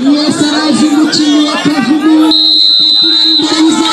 Yasaraje umukino wa Kavumu Mbariza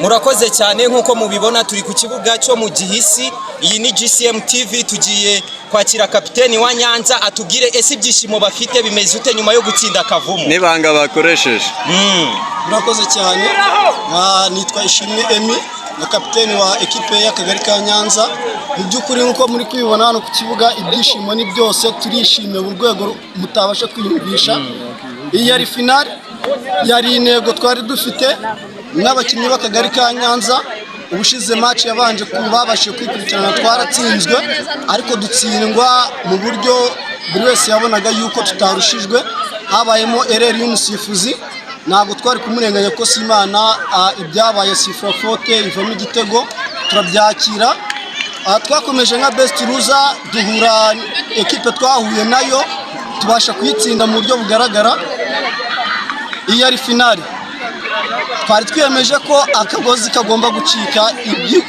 murakoze cyane nkuko mubibona turi ku kibuga cyo mu Gihisi. Iyi ni GCM TV, tugiye kwakira kapiteni wa Nyanza atubwire ese ibyishimo bafite bimeze ute nyuma yo gutsinda Kavumu nibanga bakoresheje. Murakoze cyane, nitwa Ishimwe Emi na kapiteni wa ekipe y'Akagari ka Nyanza. Mu by'ukuri nkuko muri kwibona hano ku kibuga ibyishimo ni byose, turishimye mu rwego mutabasha kwiyumvisha. Iyi yari finale, yari intego twari dufite n'abakinnyi b'Akagari ka Nyanza. Ubushize match yabanje kubabashije kwikurikirana twaratsinzwe, ariko dutsindwa mu buryo buri wese yabonaga yuko tutarushijwe. Habayemo erreur y'umusifuzi ntabwo twari kumurenganya ko Simana ibyabaye sifra faute ivamo igitego turabyakira. Twakomeje nka best loser duhura ekipe twahuye nayo tubasha kuyitsinda mu buryo bugaragara. Iyi ari finali twari twiyemeje ko akagozi kagomba gucika,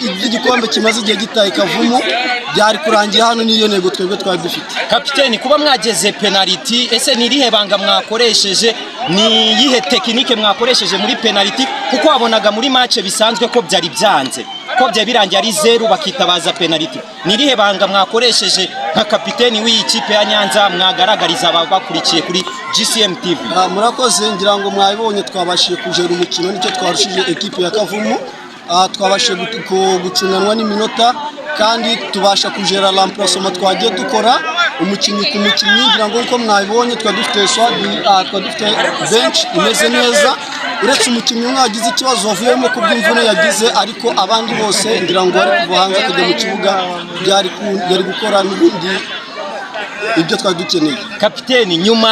iby'igikombe kimaze igihe gitaye Kavumu byari kurangira hano, niyo ntego twebwe twari dufite. Kapiteni, kuba mwageze penalty, ese ni irihe banga mwakoresheje, ni iyihe tekinike mwakoresheje muri penalty, kuko wabonaga muri match bisanzwe ko byari byanze, ko bya birangiye ari 0 bakitabaza penalty? Ni irihe banga mwakoresheje nka kapiteni w'iyi kipe ya Nyanza mwagaragariza abakurikiye kuri GCM TV? Murakoze, ngira ngo mwabibonye twabashije kujera umukino, nicyo twarushije ekipe ya Kavumu. Twabashije gucunganwa n'iminota kandi tubasha kujera remplacement twagiye dukora umukinnyi ku mukinnyi. Ngira ngo uko mwabibonye twadufite bench imeze neza, uretse umukinnyi umwe yagize ikibazo wavuyemo ku bw'imvune yagize, ariko abandi bose ngira ngo bari kuva hanze kujya mu kibuga byari gukora n'ubundi ibyo twari dukeneye. Kapiteni, nyuma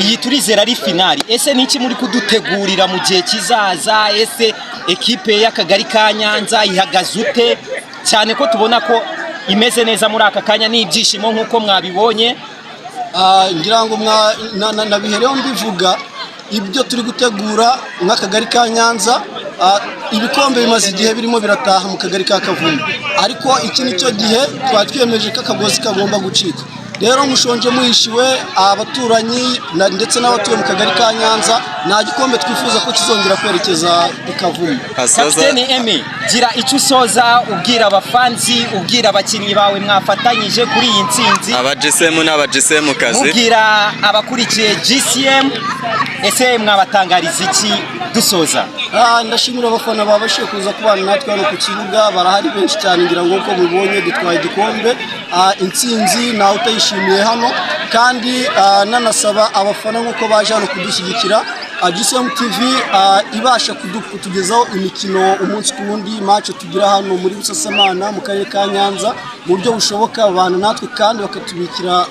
iyi turizera ari finali, ese niki muri kudutegurira mu gihe kizaza? Ese ekipe y'akagari ka Nyanza ihagaze ute, cyane ko tubona ko imeze neza muri aka kanya n'ibyishimo nk'uko mwabibonye? Ngira ngo nabihereho mbivuga ibyo turi gutegura nk'akagari ka Nyanza. Ibikombe bimaze igihe birimo birataha mu kagari ka Kavumu, ariko iki nicyo gihe twari twiyemeje ko akagozi kagomba gucika. Rero mushonje muhishiwe abaturanyi ndetse n'abatuye mu kagari ka Nyanza, nta gikombe twifuza ko kizongera kwerekeza i Kavumu. Kapiteni Emi, gira icyo usoza ubwira abafanzi, ubwira abakinnyi bawe mwafatanyije kuri iyi ntsinzi, aba GCM n'aba GCM kazi, ubwira abakurikiye GCM, ese mwabatangariza iki dusoza? Ndashimira abafana babashije kuza kubana natwe hano ku kibuga, barahari benshi cyane. Ngira ngo uko mubonye dutwaye igikombe, intsinzi nawe utayishimiye hano, kandi nanasaba abafana nk'uko baje hano kudushyigikira. GCM TV ibasha kutugezaho imikino umunsi ku wundi, match tugira hano muri Busasamana mu karere ka Nyanza mu buryo bushoboka, abantu natwe kandi bakatubikira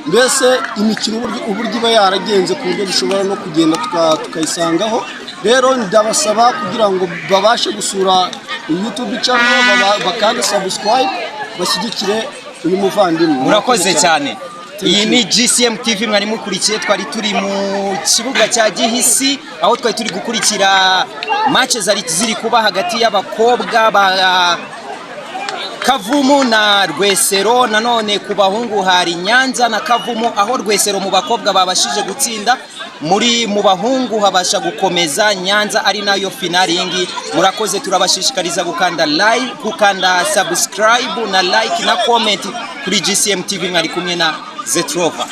mbese imikino uburyo iba yaragenze ku buryo dushobora no kugenda tukayisangaho. Rero ndabasaba kugira ngo babashe gusura YouTube channel, bakanda subscribe, bashyigikire uyu muvandimwe. Murakoze cyane. Iyi ni GCM TV mwari mukurikiye, twari turi mu kibuga cya Gihisi aho twari turi gukurikira match ziri kuba hagati y'abakobwa ba Kavumu na Rwesero. Nanone ku bahungu hari Nyanza na Kavumu, aho Rwesero mu bakobwa babashije gutsinda, mu bahungu habasha gukomeza Nyanza ari nayo finali yingi. Murakoze, turabashishikariza gukanda like, gukanda subscribe na like na comment kuri GCM TV. Mwari kumwe na Zetrova.